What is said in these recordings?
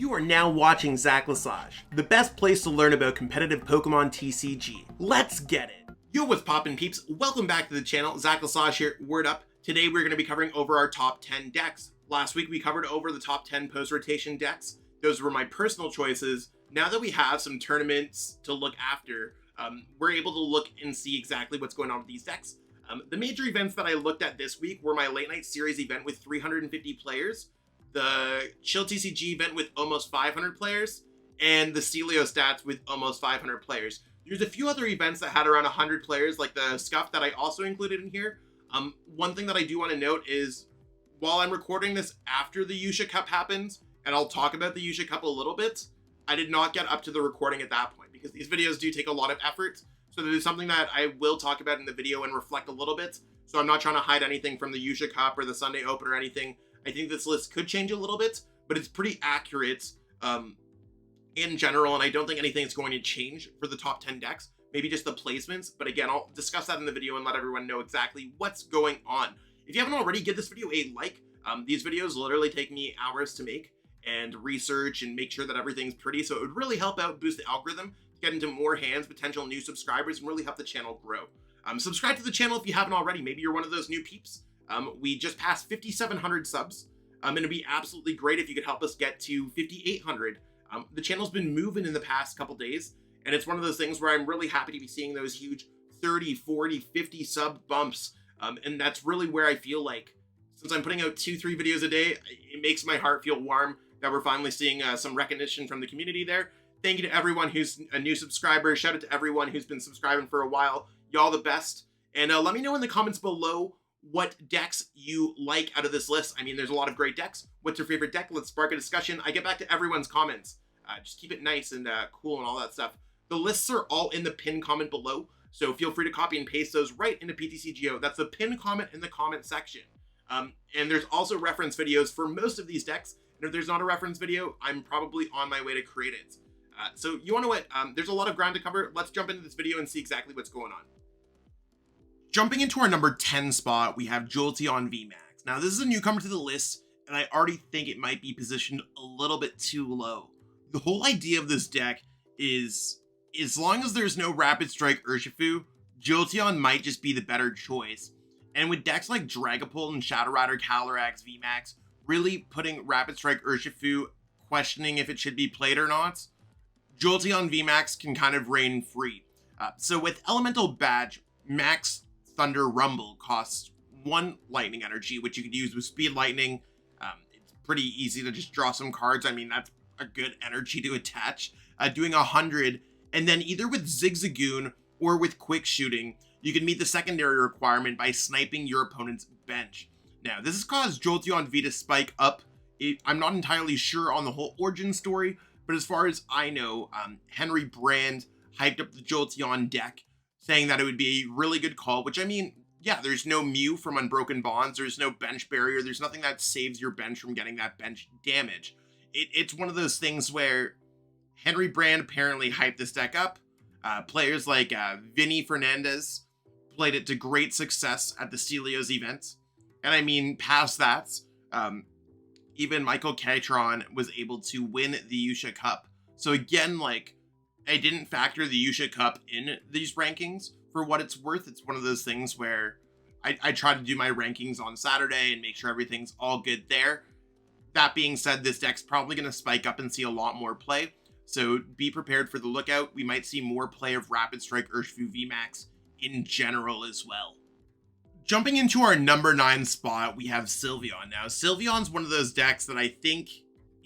You are now watching Lesage, the best place to learn about competitive Pokemon TCG. Let's get it! Yo, what's poppin' peeps? Welcome back to the channel. Lesage here, word up. Today we're going to be covering over our top 10 decks. Last week we covered over the top 10 post-rotation decks. Those were my personal choices. Now that we have some tournaments to look after, we're able to look and see exactly what's going on with these decks. The major events that I looked at this week were my late night series event with 350 players, the Chill TCG event with almost 500 players, and the Sylveon stats with almost 500 players. There's a few other events that had around 100 players, like the Scuff that I also included in here. One thing that I do want to note is, while I'm recording this after the Yusha Cup happens, and I'll talk about the Yusha Cup a little bit, I did not get up to the recording at that point, because these videos do take a lot of effort. So that is something that I will talk about in the video and reflect a little bit. So I'm not trying to hide anything from the Yusha Cup or the Sunday Open or anything. I think this list could change a little bit, but it's pretty accurate in general, and I don't think anything's going to change for the top 10 decks. Maybe just the placements, but again, I'll discuss that in the video and let everyone know exactly what's going on. If you haven't already, give this video a like. These videos literally take me hours to make and research and make sure that everything's pretty, so it would really help out boost the algorithm, get into more hands, potential new subscribers, and really help the channel grow. Subscribe to the channel if you haven't already. Maybe you're one of those new peeps. We just passed 5,700 subs, and it'd be absolutely great if you could help us get to 5,800. The channel's been moving in the past couple days, and it's one of those things where I'm really happy to be seeing those huge 30, 40, 50 sub bumps, and that's really where I feel like, since I'm putting out 2-3 videos a day, it makes my heart feel warm that we're finally seeing some recognition from the community there. Thank you to everyone who's a new subscriber. Shout out to everyone who's been subscribing for a while. Y'all the best. And let me know in the comments below what decks you like out of this list. I mean, there's a lot of great decks. What's your favorite deck? Let's spark a discussion. I get back to everyone's comments. Just keep it nice and cool and all that stuff. The lists are all in the pinned comment below, so feel free to copy and paste those right into PTCGO. That's the pinned comment in the comment section. And there's also reference videos for most of these decks. And if there's not a reference video, I'm probably on my way to create it. So you want to what? There's a lot of ground to cover. Let's jump into this video and see exactly what's going on. Jumping into our number 10 spot, we have Jolteon VMAX. Now, this is a newcomer to the list, and I already think it might be positioned a little bit too low. The whole idea of this deck is, as long as there's no Rapid Strike Urshifu, Jolteon might just be the better choice. And with decks like Dragapult and Shadow Rider, Calyrex, VMAX, really putting Rapid Strike Urshifu, questioning if it should be played or not, Jolteon VMAX can kind of reign free. So with Elemental Badge, Max Thunder Rumble costs 1 Lightning Energy, which you could use with Speed Lightning. It's pretty easy to just draw some cards. I mean, that's a good energy to attach. Doing 100, and then either with Zigzagoon or with Quick Shooting, you can meet the secondary requirement by sniping your opponent's bench. Now, this has caused Jolteon V to spike up. I'm not entirely sure on the whole origin story, but as far as I know, Henry Brand hyped up the Jolteon deck, saying that it would be a really good call, which, I mean, yeah, there's no Mew from Unbroken Bonds, there's no bench barrier, there's nothing that saves your bench from getting that bench damage. It's one of those things where Henry Brand apparently hyped this deck up. Players like Vinny Fernandez played it to great success at the Stelios event. And I mean, past that, even Michael Catron was able to win the Yusha Cup. So again, like, I didn't factor the Yusha Cup in these rankings for what it's worth. It's one of those things where I try to do my rankings on Saturday and make sure everything's all good there. That being said, this deck's probably going to spike up and see a lot more play. So be prepared for the lookout. We might see more play of Rapid Strike Urshifu VMAX in general as well. Jumping into our number 9 spot, we have Sylveon. Now, Sylveon's one of those decks that I think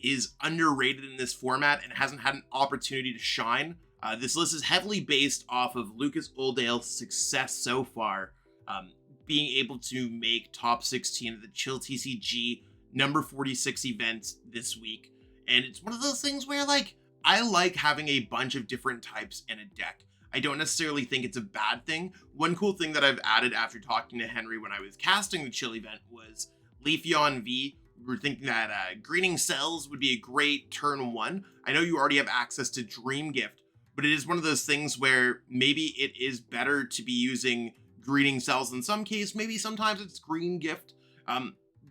is underrated in this format and hasn't had an opportunity to shine. This list is heavily based off of Lucas Oldale's success so far, being able to make top 16 of the Chill TCG number 46 event this week. And it's one of those things where, like, I like having a bunch of different types in a deck. I don't necessarily think it's a bad thing. One cool thing that I've added after talking to Henry when I was casting the Chill event was Leafeon V. We were thinking that Greening Cells would be a great turn 1. I know you already have access to Dream Gift, but it is one of those things where maybe it is better to be using Greening Cells in some case. Maybe sometimes it's Green Gift.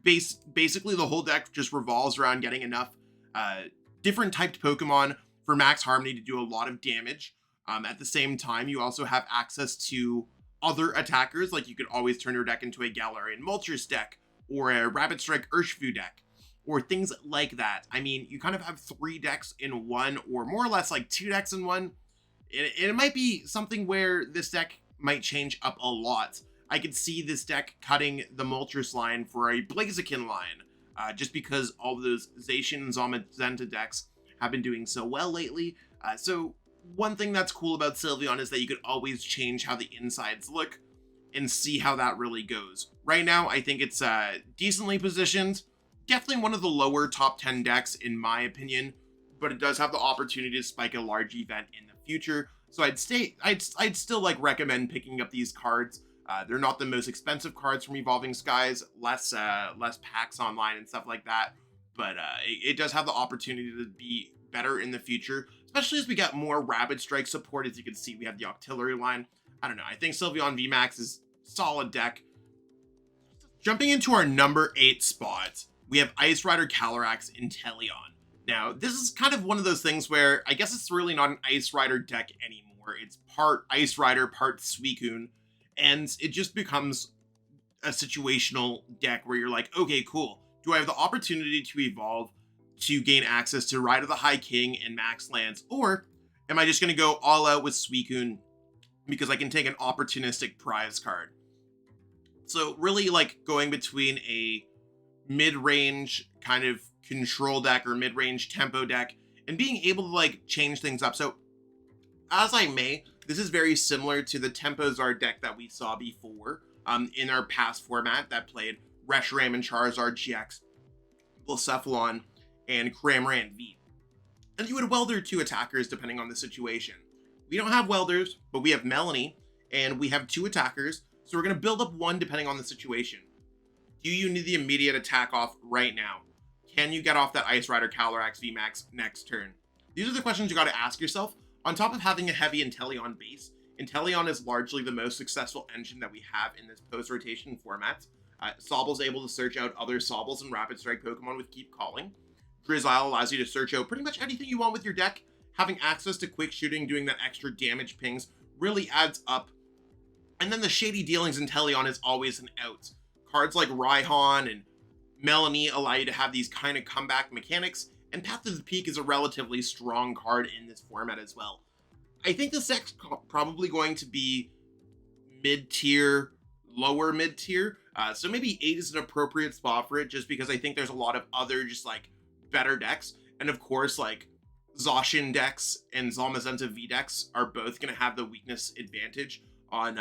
Basically, the whole deck just revolves around getting enough different typed Pokemon for Max Harmony to do a lot of damage. At the same time, you also have access to other attackers, like you could always turn your deck into a Galarian Moltres deck, or a Rapid Strike Urshifu deck, or things like that. I mean, you kind of have 3 decks in one, or more or less like 2 decks in one. It might be something where this deck might change up a lot. I could see this deck cutting the Moltres line for a Blaziken line, just because all of those Zacian and Zamazenta decks have been doing so well lately. So one thing that's cool about Sylveon is that you could always change how the insides look and see how that really goes. Right now, I think it's decently positioned. Definitely one of the lower top 10 decks in my opinion, but it does have the opportunity to spike a large event in the future. So I'd still like recommend picking up these cards. They're not the most expensive cards from Evolving Skies, less packs online and stuff like that, but it does have the opportunity to be better in the future, especially as we get more Rapid Strike support. As you can see, we have the Octillery line. I don't know, I think Sylveon VMAX is solid deck. Jumping into our number 8 spot, we have Ice Rider Calyrex Inteleon. Now, this is kind of one of those things where I guess it's really not an Ice Rider deck anymore. It's part Ice Rider, part Suicune, and it just becomes a situational deck where you're like, okay, cool. Do I have the opportunity to evolve to gain access to Ride of the High King and Max Lands, or am I just going to go all out with Suicune because I can take an opportunistic prize card? So really like going between a mid-range kind of control deck or mid-range tempo deck and being able to like change things up. So as I may, this is very similar to the Tempozar deck that we saw before in our past format that played Reshiram and Charizard GX, Blacephalon, and Cramorant V. And you would welder 2 attackers depending on the situation. We don't have welders, but we have Melanie, and we have 2 attackers, so we're going to build up 1 depending on the situation. Do you need the immediate attack off right now? Can you get off that Ice Rider Calyrex VMAX next turn? These are the questions you got to ask yourself. On top of having a heavy Inteleon base, Inteleon is largely the most successful engine that we have in this post-rotation format. Sobble's able to search out other Sobbles and Rapid Strike Pokemon with Keep Calling. Drizzile allows you to search out pretty much anything you want with your deck. Having access to quick shooting, doing that extra damage pings, really adds up. And then the shady dealings Inteleon is always an out. Cards like Raihan and Melanie allow you to have these kind of comeback mechanics, and Path to the Peak is a relatively strong card in this format as well. I think this deck's probably going to be mid-tier, lower mid-tier, so maybe 8 is an appropriate spot for it, just because I think there's a lot of other just like better decks. And of course, like Zacian decks and Zamazenta V decks are both going to have the weakness advantage on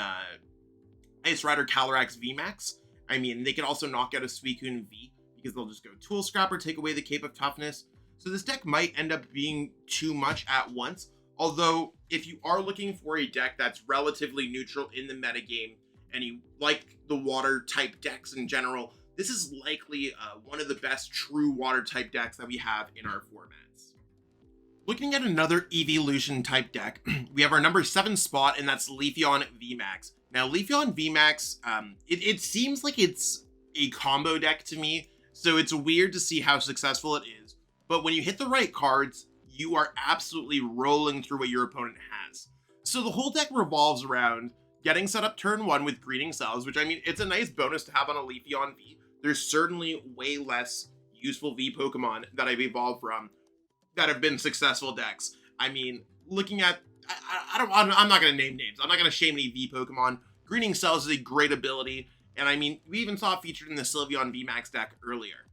Ice Rider Calyrex VMAX. I mean, they can also knock out a Suicune V because they'll just go Tool Scrapper, take away the Cape of Toughness. So this deck might end up being too much at once. Although, if you are looking for a deck that's relatively neutral in the metagame, and you like the water type decks in general, this is likely one of the best true water type decks that we have in our formats. Looking at another evolution type deck, we have our number 7 spot, and that's Leafeon VMAX. Now, Leafeon VMAX, it seems like it's a combo deck to me, so it's weird to see how successful it is. But when you hit the right cards, you are absolutely rolling through what your opponent has. So the whole deck revolves around getting set up turn 1 with Greeting Cells, which, I mean, it's a nice bonus to have on a Leafeon V. There's certainly way less useful V Pokemon that I've evolved from that have been successful decks. I mean, looking at, I'm not going to name names. I'm not going to shame any V Pokemon. Greeting Cells is a great ability, and I mean, we even saw it featured in the Sylveon VMAX deck earlier.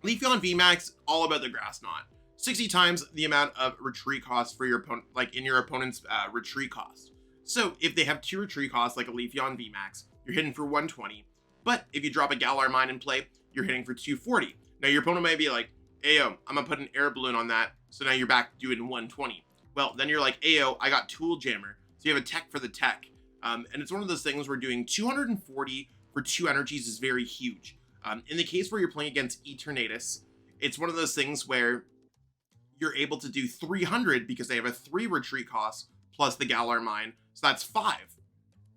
Leafeon VMAX, all about the Grass Knot. 60 times the amount of retreat cost for your opponent, like in your opponent's retreat cost. So if they have 2 retreat costs, like a Leafeon VMAX, you're hitting for 120. But if you drop a Galar Mine in play, you're hitting for 240. Now your opponent might be like, Ayo, I'm gonna put an air balloon on that, so now you're back doing 120. Well, then you're like, Ayo, I got Tool Jammer, so you have a tech for the tech. And it's one of those things where doing 240 for 2 energies is very huge. In the case where you're playing against Eternatus, it's one of those things where you're able to do 300 because they have a 3 retreat cost plus the Galar Mine, so that's 5.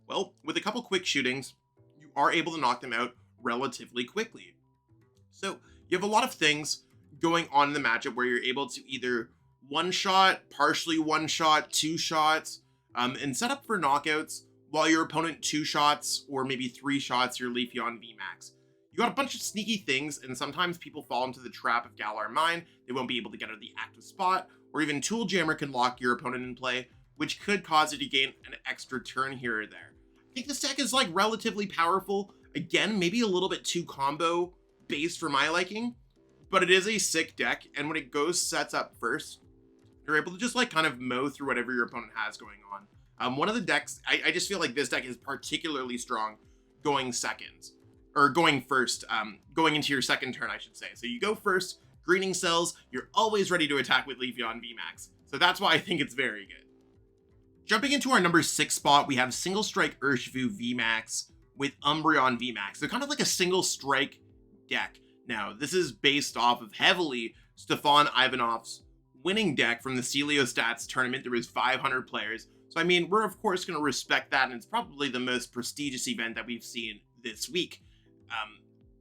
Well, with a couple quick shootings, you are able to knock them out relatively quickly. So you have a lot of things going on in the matchup where you're able to either one-shot, partially one-shot, two shots, and set up for knockouts while your opponent two shots or maybe three shots your Leafeon VMAX. You got a bunch of sneaky things, and sometimes people fall into the trap of Galar Mine. They won't be able to get out of the active spot, or even Tool Jammer can lock your opponent in play, which could cause you to gain an extra turn here or there. I think this deck is like relatively powerful. Again, maybe a little bit too combo based for my liking, but it is a sick deck, and when it goes sets up first, you're able to just like kind of mow through whatever your opponent has going on. One of the decks, I just feel like this deck is particularly strong going second, or going first, going into your second turn, I should say. So you go first, greening cells, you're always ready to attack with Leafeon VMAX. So that's why I think it's very good. Jumping into our number 6 spot, we have Single Strike Urshifu VMAX with Umbreon VMAX. So kind of like a single strike deck. Now, this is based off of heavily Stefan Ivanov's winning deck from the Celiostats tournament. There was 500 players. So, I mean, we're of course going to respect that, and it's probably the most prestigious event that we've seen this week.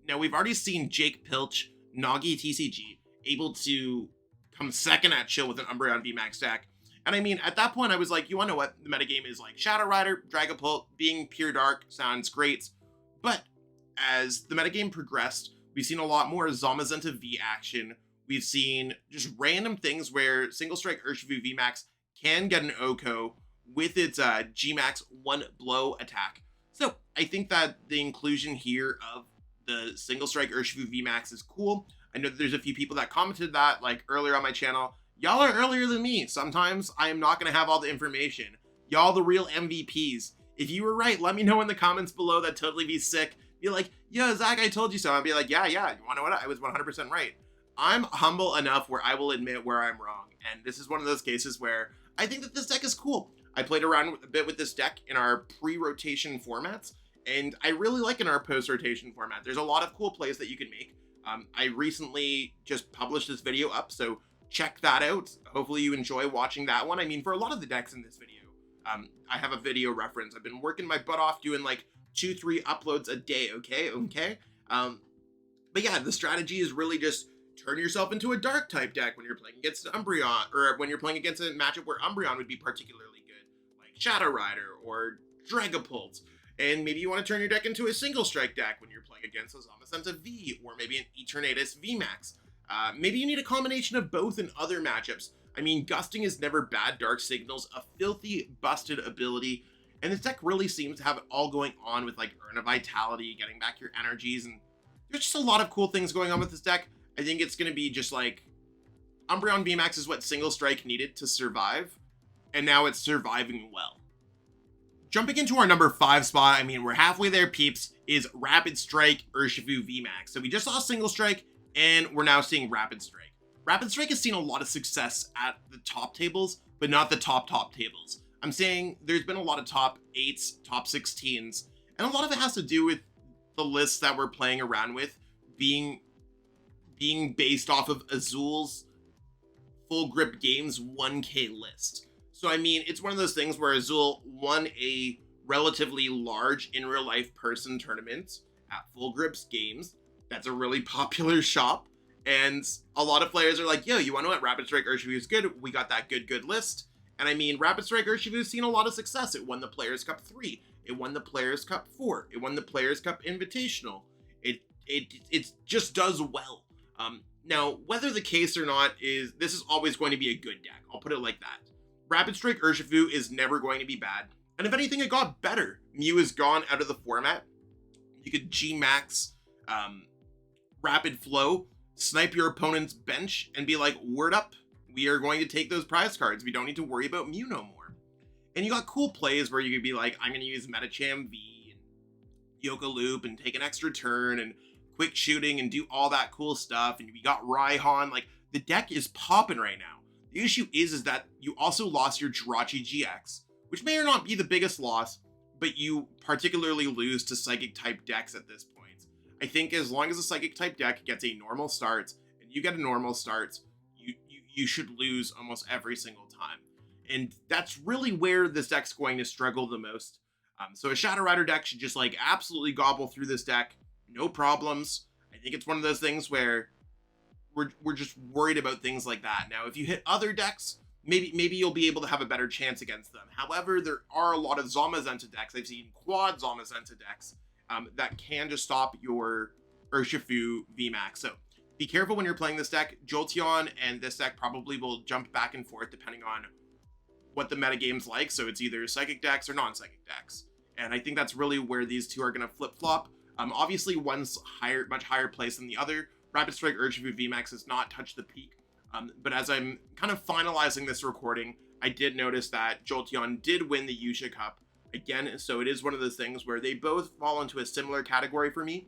Now, we've already seen Jake Pilch, Nagi TCG, able to come second at chill with an Umbreon VMAX deck. And I mean, at that point, I was like, you want to know what? The metagame is like Shadow Rider, Dragapult, being pure dark sounds great. But as the metagame progressed, we've seen a lot more Zamazenta V action. We've seen just random things where Single Strike Urshifu VMAX can get an OHKO with its Gmax one blow attack. So I think that the inclusion here of the Single Strike Urshifu VMAX is cool. I know that there's a few people that commented that like earlier on my channel. Y'all are earlier than me. Sometimes I am not going to have all the information. Y'all the real MVPs. If you were right, let me know in the comments below. That'd totally be sick. Be like, yo, Zach, I told you so. I'd be like, yeah, you want to know what? I was 100% right. I'm humble enough where I will admit where I'm wrong. And this is one of those cases where I think that this deck is cool. I played around a bit with this deck in our pre-rotation formats, and I really like in our post-rotation format. There's a lot of cool plays that you can make. I recently just published this video up, so check that out. Hopefully you enjoy watching that one. I mean, for a lot of the decks in this video, I have a video reference. I've been working my butt off doing like 2-3 uploads a day, okay? But yeah, the strategy is really just turn yourself into a dark type deck when you're playing against Umbreon, or when you're playing against a matchup where Umbreon would be particularly good, like Shadow Rider or Dragapult. And maybe you want to turn your deck into a single strike deck when you're playing against a Zamazenta V, or maybe an Eternatus VMAX. Maybe you need a combination of both in other matchups. I mean, Gusting is never bad. Dark Signal's a filthy, busted ability, and this deck really seems to have it all going on with like Urn of Vitality, getting back your energies, and there's just a lot of cool things going on with this deck. I think it's going to be just like Umbreon VMAX is what Single Strike needed to survive, and now it's surviving well. Jumping into our number 5 spot, I mean, we're halfway there, peeps, is Rapid Strike Urshifu VMAX. So we just saw Single Strike, and we're now seeing Rapid Strike. Rapid Strike has seen a lot of success at the top tables, but not the top tables. I'm saying there's been a lot of top 8s, top 16s, and a lot of it has to do with the lists that we're playing around with being based off of Azul's Full Grip Games 1K list. So, I mean, it's one of those things where Azul won a relatively large in real life person tournament at Full Grips Games. That's a really popular shop. And a lot of players are like, yo, you want to know what? Rapid Strike Urshifu is good. We got that good list. And I mean, Rapid Strike Urshifu has seen a lot of success. It won the Players Cup 3. It won the Players Cup 4. It won the Players Cup Invitational. It just does well. Now, whether the case or not is, this is always going to be a good deck. I'll put it like that. Rapid Strike Urshifu is never going to be bad. And if anything, it got better. Mew is gone out of the format. You could Gmax Rapid Flow, snipe your opponent's bench, and be like, word up, we are going to take those prize cards. We don't need to worry about Mew no more. And you got cool plays where you could be like, I'm going to use Metacham V, and Yoka Loop, and take an extra turn, and quick shooting, and do all that cool stuff. And we got Raihan. Like, the deck is popping right now. The issue is that you also lost your Jirachi GX, which may or not be the biggest loss, but you particularly lose to Psychic type decks at this point. I think as long as a Psychic type deck gets a normal start, and you get a normal start, you should lose almost every single time. And that's really where this deck's going to struggle the most. So a Shadow Rider deck should just like absolutely gobble through this deck, no problems. I think it's one of those things where we're just worried about things like that. Now, if you hit other decks, maybe you'll be able to have a better chance against them. However, there are a lot of Zamazenta decks. I've seen quad Zamazenta decks that can just stop your Urshifu VMAX. So be careful when you're playing this deck. Jolteon and this deck probably will jump back and forth depending on what the metagame's like. So it's either psychic decks or non-psychic decks. And I think that's really where these two are going to flip-flop. Obviously, one's much higher place than the other. Rapid Strike Urshifu VMAX has not touched the peak. But as I'm kind of finalizing this recording, I did notice that Jolteon did win the Yusha Cup again. So it is one of those things where they both fall into a similar category for me.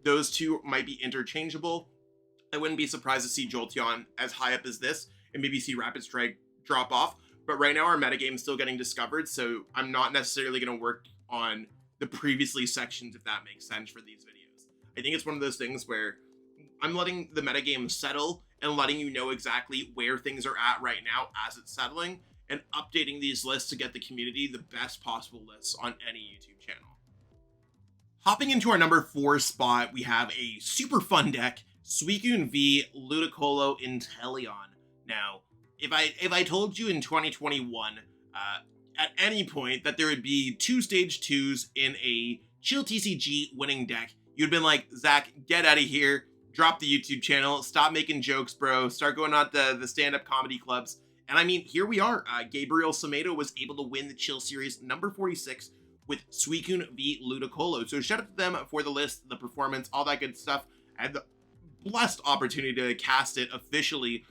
Those two might be interchangeable. I wouldn't be surprised to see Jolteon as high up as this and maybe see Rapid Strike drop off. But right now our metagame is still getting discovered, so I'm not necessarily going to work on the previously sections, if that makes sense, for these videos. I think it's one of those things where I'm letting the metagame settle and letting you know exactly where things are at right now as it's settling, and updating these lists to get the community the best possible lists on any YouTube channel. Hopping into our number 4 spot, we have a super fun deck, Suicune v Ludicolo Inteleon. Now, if I told you in 2021, at any point that there would be 2 stage 2s in a chill TCG winning deck, you'd been like, Zach, get out of here, drop the YouTube channel, stop making jokes, bro, start going out the stand-up comedy clubs. And I mean, here we are. Gabriel Samedo was able to win the Chill Series number 46 with Suicune v Ludicolo. So shout out to them for the list, the performance, all that good stuff. I had the blessed opportunity to cast it officially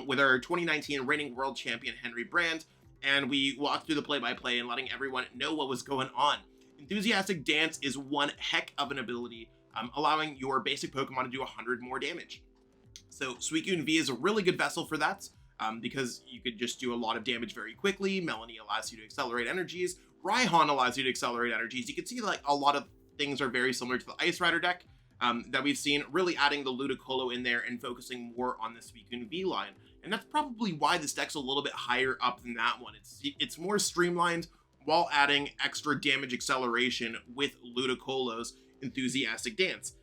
with our 2019 reigning world champion Henry Brand, and we walked through the play-by-play and letting everyone know what was going on. Enthusiastic Dance is one heck of an ability, allowing your basic Pokemon to do 100 more damage. So Suicune V is a really good vessel for that, because you could just do a lot of damage very quickly. Melanie allows you to accelerate energies. Raihan allows you to accelerate energies. You can see like a lot of things are very similar to the Ice Rider deck that we've seen, really adding the Ludicolo in there and focusing more on the Suicune V line. And that's probably why this deck's a little bit higher up than that one. It's more streamlined while adding extra damage acceleration with Ludicolo's Enthusiastic Dance.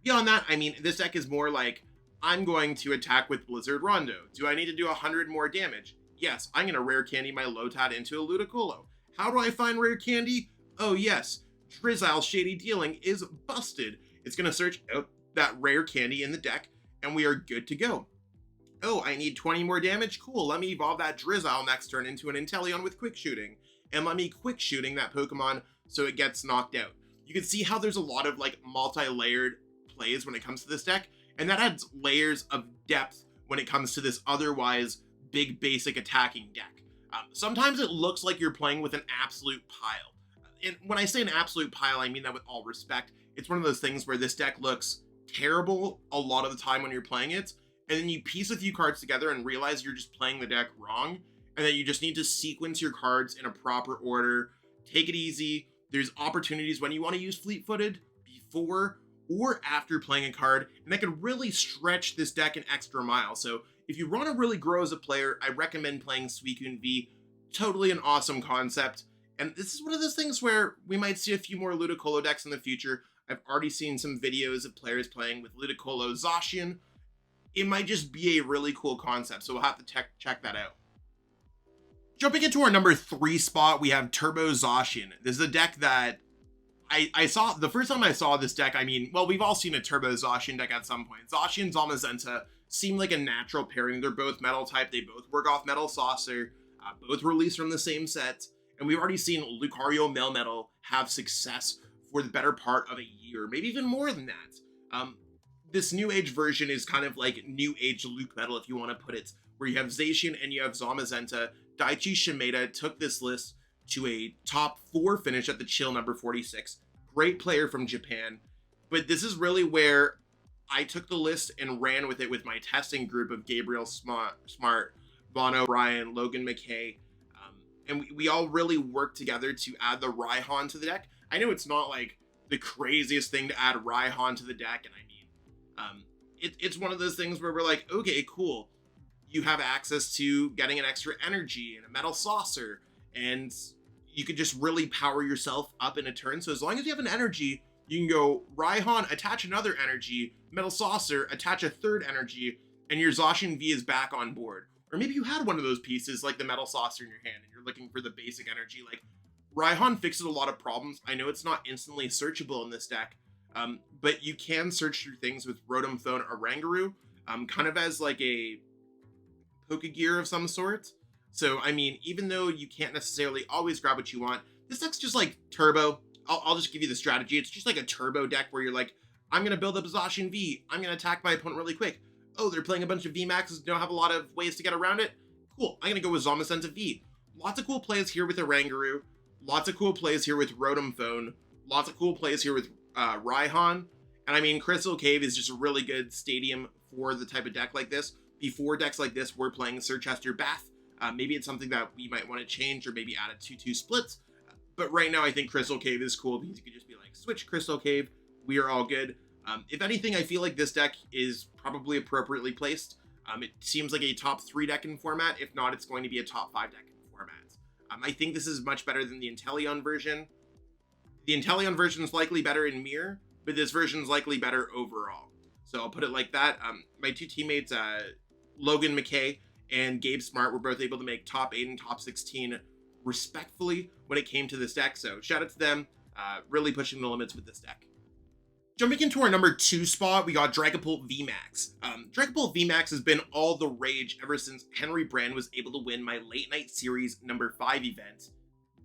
Beyond that, I mean, this deck is more like, I'm going to attack with Blizzard Rondo. Do I need to do 100 more damage? Yes, I'm going to rare candy my Lotad into a Ludicolo. How do I find rare candy? Oh yes, Drizzile Shady Dealing is busted. It's going to search out that rare candy in the deck, and we are good to go. Oh, I need 20 more damage? Cool, let me evolve that Drizzile next turn into an Inteleon with Quick Shooting. And let me Quick Shooting that Pokemon so it gets knocked out. You can see how there's a lot of like multi-layered plays when it comes to this deck, and that adds layers of depth when it comes to this otherwise big basic attacking deck. Sometimes it looks like you're playing with an absolute pile. And when I say an absolute pile, I mean that with all respect. It's one of those things where this deck looks terrible a lot of the time when you're playing it, and then you piece a few cards together and realize you're just playing the deck wrong, and that you just need to sequence your cards in a proper order. Take it easy. There's opportunities when you want to use fleet-footed before or after playing a card, and that could really stretch this deck an extra mile. So if you want to really grow as a player, I recommend playing Suicune V. Totally an awesome concept. And this is one of those things where we might see a few more Ludicolo decks in the future. I've already seen some videos of players playing with Ludicolo Zacian. It might just be a really cool concept, so we'll have to check that out. Jumping into our number 3 spot, we have Turbo Zacian. This is a deck that I saw, the first time I saw this deck, I mean, well, we've all seen a Turbo Zacian deck at some point. Zacian, Zamazenta seem like a natural pairing. They're both metal type. They both work off Metal Saucer, both released from the same set. And we've already seen Lucario Melmetal have success for the better part of a year, maybe even more than that. This new age version is kind of like new age Luke Metal, if you want to put it, where you have Zacian and you have Zamazenta. Daichi Shimeda took this list to a top 4 finish at the Chill number 46. Great player from Japan. But this is really where I took the list and ran with it with my testing group of Gabriel Smart, Vaughn O'Brien, Logan McKay. And we all really worked together to add the Raihan to the deck. I know it's not like the craziest thing to add Raihan to the deck, and I mean, it's one of those things where we're like, okay, cool. You have access to getting an extra energy and a Metal Saucer, and you could just really power yourself up in a turn. So as long as you have an energy, You can go Raihan, attach another energy, Metal Saucer, attach a third energy, and your Zacian V is back on board. Or maybe you had one of those pieces like the Metal Saucer in your hand and you're looking for the basic energy. Like, Raihan fixes a lot of problems. I know it's not instantly searchable in this deck, but you can search through things with Rotom Phone or Rangaroo, kind of as like a Pokegear of some sort. So, I mean, even though you can't necessarily always grab what you want, this deck's just like turbo. I'll just give you the strategy. It's just like a turbo deck where you're like, I'm going to build up a Zacian V. I'm going to attack my opponent really quick. Oh, they're playing a bunch of VMAXs, don't have a lot of ways to get around it. Cool, I'm going to go with Zamazenta V. Lots of cool plays here with a Rangaroo. Lots of cool plays here with Rotom Phone. Lots of cool plays here with Raihan. And I mean, Crystal Cave is just a really good stadium for the type of deck like this. Before decks like this were playing Sirchester Bath. Maybe it's something that we might want to change or maybe add a 2-2 splits. But right now, I think Crystal Cave is cool because you could just be like, switch Crystal Cave. We are all good. If anything, I feel like this deck is probably appropriately placed. It seems like a top 3 deck in format. If not, it's going to be a top 5 deck in format. I think this is much better than the Inteleon version. The Inteleon version is likely better in Mirror, but this version is likely better overall. So I'll put it like that. My two teammates, Logan McKay and Gabe Smart, were both able to make top 8 and top 16 respectfully when it came to this deck. So shout out to them, really pushing the limits with this deck. Jumping into our number 2 spot, we got Dragapult VMAX. Dragapult VMAX has been all the rage ever since Henry Brand was able to win my Late Night Series number 5 event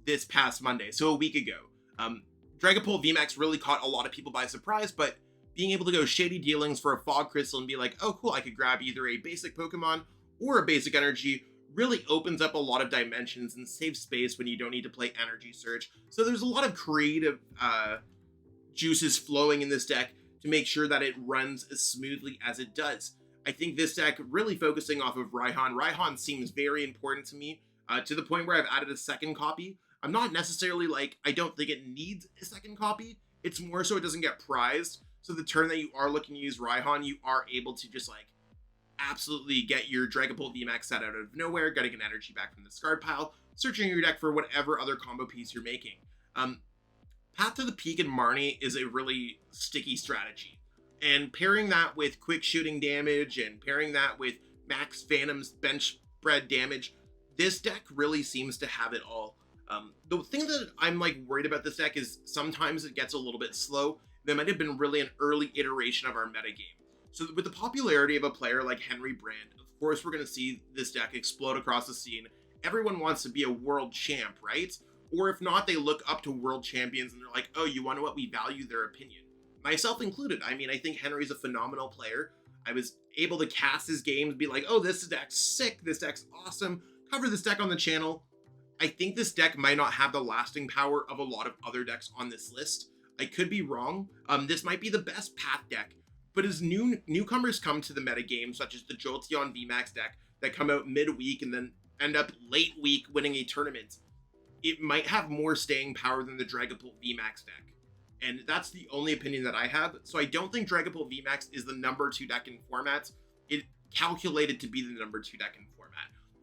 this past Monday, so a week ago. Dragapult VMAX really caught a lot of people by surprise, but being able to go Shady Dealings for a Fog Crystal and be like, oh cool, I could grab either a basic Pokemon or a basic energy really opens up a lot of dimensions and saves space when you don't need to play Energy Search. So there's a lot of creative juices flowing in this deck to make sure that it runs as smoothly as it does. I think this deck really focusing off of Raihan. Raihan seems very important to me, to the point where I've added a second copy. I'm not necessarily like, I don't think it needs a second copy. It's more so it doesn't get prized. So the turn that you are looking to use Raihan, you are able to just like absolutely get your Dragapult VMAX set out of nowhere, getting an energy back from the discard pile, searching your deck for whatever other combo piece you're making. Path to the Peak and Marnie is a really sticky strategy. And pairing that with quick shooting damage and pairing that with Max Phantom's bench spread damage, this deck really seems to have it all. The thing that I'm like worried about this deck is sometimes it gets a little bit slow. There might have been really an early iteration of our metagame. So with the popularity of a player like Henry Brand, of course we're going to see this deck explode across the scene. Everyone wants to be a world champ, right? Or if not, they look up to world champions and they're like, oh, you want to know what? We value their opinion. Myself included. I mean, I think Henry's a phenomenal player. I was able to cast his games, be like, oh, this deck's sick, this deck's awesome, cover this deck on the channel. I think this deck might not have the lasting power of a lot of other decks on this list. I could be wrong. This might be the best path deck, but as newcomers come to the metagame, such as the Jolteon VMAX deck that come out midweek and then end up late week winning a tournament, it might have more staying power than the Dragapult VMAX deck. And that's the only opinion that I have. So I don't think Dragapult VMAX is the number 2 deck in format. It calculated to be the number 2 deck in format.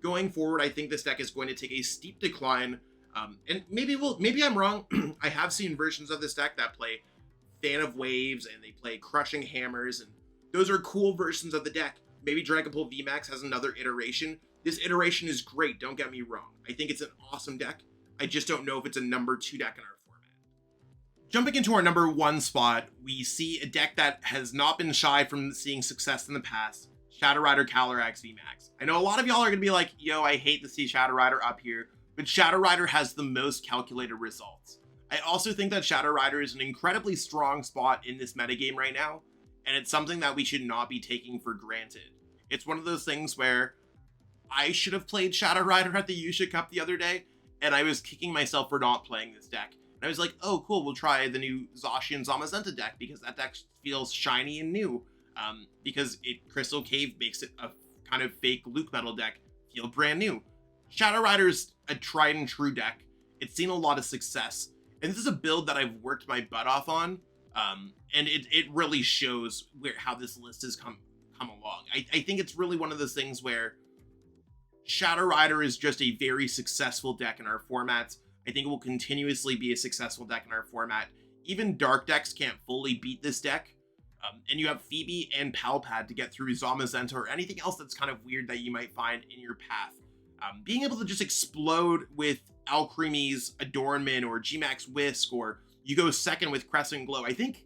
Going forward, I think this deck is going to take a steep decline. And maybe I'm wrong. I have seen versions of this deck that play Fan of Waves and they play Crushing Hammers, and those are cool versions of the deck. Maybe Dragapult VMAX has another iteration. This iteration is great, don't get me wrong. I think it's an awesome deck. I just don't know if it's a number 2 deck in our format. Jumping into our number 1 spot, we see a deck that has not been shy from seeing success in the past, Shadow Rider Calyrex VMAX. I know a lot of y'all are going to be like, yo, I hate to see Shadow Rider up here, but Shadow Rider has the most calculated results. I also think that Shadow Rider is an incredibly strong spot in this metagame right now, and it's something that we should not be taking for granted. It's one of those things where I should have played Shadow Rider at the Yusha Cup the other day, and I was kicking myself for not playing this deck. And I was like, oh, cool, we'll try the new Zacian Zamazenta deck because that deck feels shiny and new. Because Crystal Cave makes it a kind of fake Luke Metal deck feel brand new. Shadow Rider's a tried and true deck. It's seen a lot of success. And this is a build that I've worked my butt off on. And it really shows how this list has come along. I think it's really one of those things where Shadow Rider is just a very successful deck in our formats. I think it will continuously be a successful deck in our format, even dark decks can't fully beat this deck. And you have Phoebe and Palpad to get through Zamazenta or anything else that's kind of weird that you might find in your path. Being able to just explode with Alcremies, Adornment, or VMAX Whisk, or you go second with Crescent Glow. I think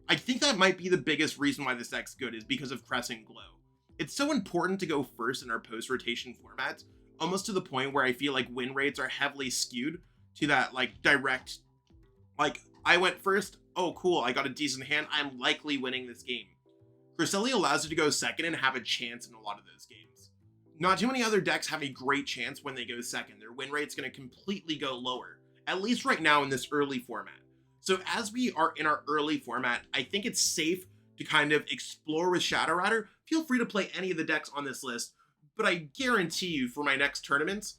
that might be the biggest reason why this deck's good, is because of Crescent Glow. It's so important to go first in our post-rotation format, almost to the point where I feel like win rates are heavily skewed to that, like, direct, like, I went first, oh cool, I got a decent hand, I'm likely winning this game. Cresselia allows you to go second and have a chance in a lot of those games. Not too many other decks have a great chance when they go second. Their win rate's going to completely go lower, at least right now in this early format. So as we are in our early format, I think it's safe to kind of explore with Shadow Rider. Feel free to play any of the decks on this list, but I guarantee you for my next tournaments,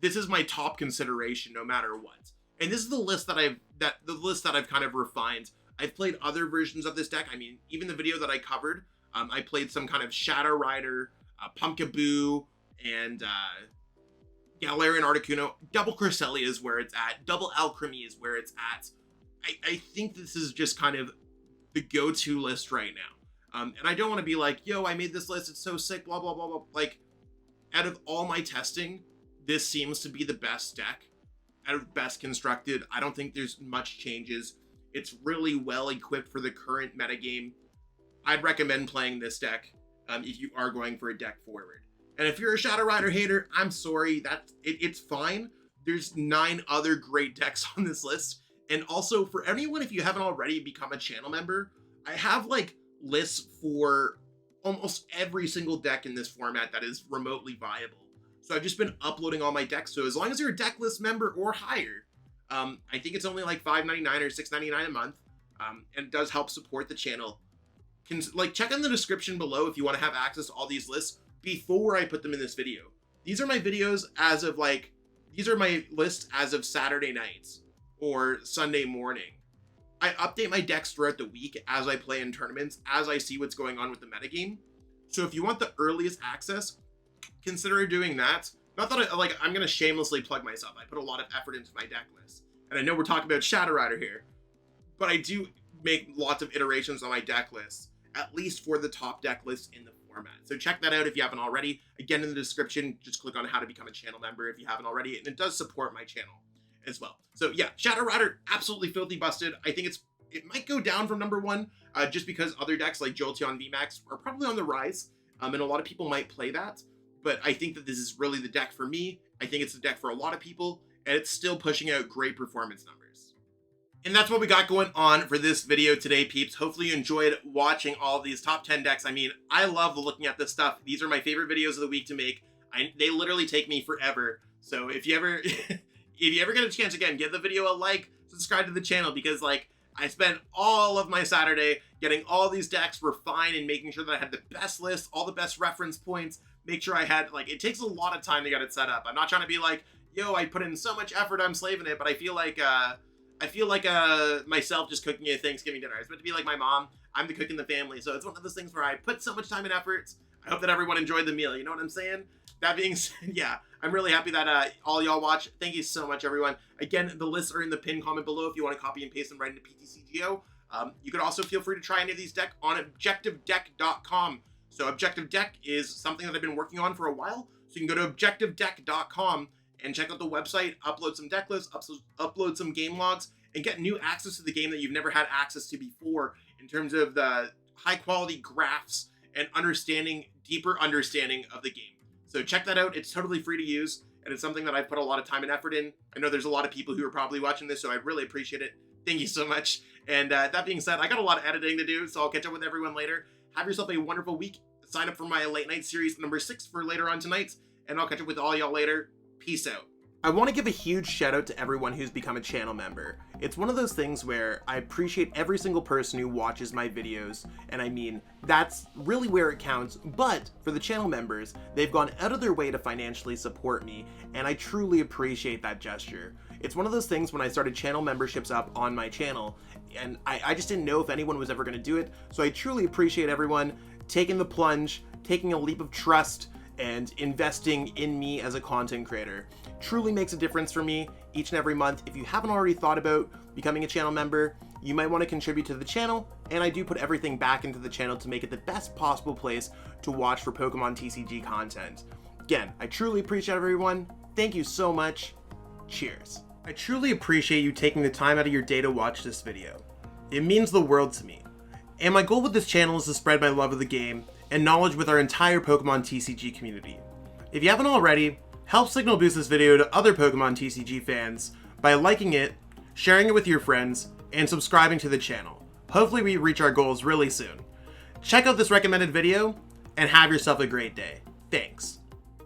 this is my top consideration no matter what. And this is the list that I've kind of refined. I've played other versions of this deck. I mean, even the video that I covered, I played some kind of Shadow Rider, Pumpkaboo, and Galarian Articuno. Double Cresselia is where it's at. Double Alcremie is where it's at. I think this is just kind of the go-to list right now. And I don't want to be like, yo, I made this list, it's so sick, blah, blah, blah, blah. Like, out of all my testing, this seems to be the best deck. Out of best constructed. I don't think there's much changes. It's really well equipped for the current metagame. I'd recommend playing this deck if you are going for a deck forward. And if you're a Shadow Rider hater, I'm sorry, it's fine. There's 9 other great decks on this list. And also for anyone, if you haven't already become a channel member, I have like lists for almost every single deck in this format that is remotely viable. So I've just been uploading all my decks. So as long as you're a deck list member or higher, I think it's only like $5.99 or $6.99 a month. And it does help support the channel. Check in the description below if you want to have access to all these lists before I put them in this video. These are my videos as of these are my lists as of Saturday nights or Sunday morning. I update my decks throughout the week as I play in tournaments, as I see what's going on with the metagame. So if you want the earliest access, consider doing that. Not that I'm going to shamelessly plug myself. I put a lot of effort into my deck list. And I know we're talking about Shadow Rider here, but I do make lots of iterations on my deck list, at least for the top deck list in the format. So check that out if you haven't already. Again, in the description, just click on how to become a channel member if you haven't already. And it does support my channel as well. So yeah, Shadow Rider, absolutely filthy busted. I think it might go down from number 1, just because other decks like Jolteon VMAX are probably on the rise. And a lot of people might play that. But I think that this is really the deck for me. I think it's the deck for a lot of people, and it's still pushing out great performance numbers. And that's what we got going on for this video today, peeps. Hopefully you enjoyed watching all of these top 10 decks. I mean, I love looking at this stuff. These are my favorite videos of the week to make. They literally take me forever. So if you ever get a chance, again, give the video a like, subscribe to the channel, because like I spent all of my Saturday getting all these decks refined and making sure that I had the best list, all the best reference points, make sure I had, like, it takes a lot of time to get it set up. I'm not trying to be like, yo, I put in so much effort, I'm slaving it, but I feel like myself just cooking a Thanksgiving dinner. I was meant to be like my mom. I'm the cook in the family. So it's one of those things where I put so much time and effort. I hope that everyone enjoyed the meal. You know what I'm saying? That being said, yeah, I'm really happy that all y'all watch. Thank you so much, everyone. Again, the lists are in the pinned comment below if you want to copy and paste them right into PTCGO. You could also feel free to try any of these decks on objectivedeck.com. So Objective Deck is something that I've been working on for a while. So you can go to objectivedeck.com and check out the website, upload some deck lists, upload some game logs, and get new access to the game that you've never had access to before in terms of the high quality graphs and deeper understanding of the game. So check that out. It's totally free to use, and it's something that I've put a lot of time and effort in. I know there's a lot of people who are probably watching this, so I really appreciate it. Thank you so much. And that being said, I got a lot of editing to do, so I'll catch up with everyone later. Have yourself a wonderful week. Sign up for my late night series number 6 for later on tonight, and I'll catch up with all y'all later. Peace out. I want to give a huge shout out to everyone who's become a channel member. It's one of those things where I appreciate every single person who watches my videos, and I mean, that's really where it counts, but for the channel members, they've gone out of their way to financially support me, and I truly appreciate that gesture. It's one of those things when I started channel memberships up on my channel, and I just didn't know if anyone was ever going to do it, so I truly appreciate everyone taking the plunge, taking a leap of trust, and investing in me as a content creator. Truly makes a difference for me each and every month. If you haven't already thought about becoming a channel member, you might want to contribute to the channel, and I do put everything back into the channel to make it the best possible place to watch for Pokemon TCG content. Again, I truly appreciate everyone. Thank you so much. Cheers. I truly appreciate you taking the time out of your day to watch this video. It means the world to me. And my goal with this channel is to spread my love of the game and knowledge with our entire Pokemon TCG community. If you haven't already, help signal boost this video to other Pokemon TCG fans by liking it, sharing it with your friends, and subscribing to the channel. Hopefully we reach our goals really soon. Check out this recommended video and have yourself a great day. Thanks.